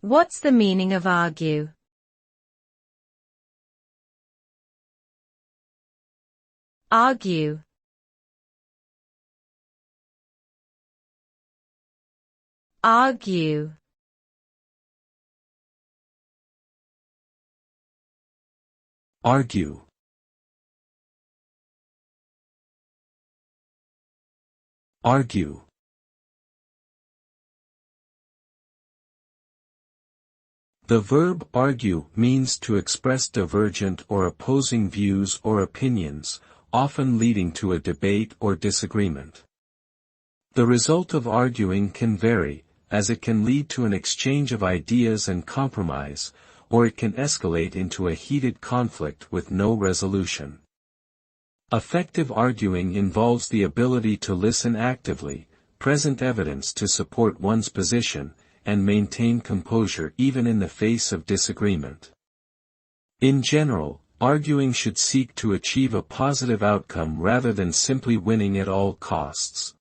What's the meaning of argue? Argue. Argue. Argue. Argue. The verb argue means to express divergent or opposing views or opinions, often leading to a debate or disagreement. The result of arguing can vary, as it can lead to an exchange of ideas and compromise, or it can escalate into a heated conflict with no resolution. Effective arguing involves the ability to listen actively, present evidence to support one's position, and maintain composure even in the face of disagreement. In general, arguing should seek to achieve a positive outcome rather than simply winning at all costs.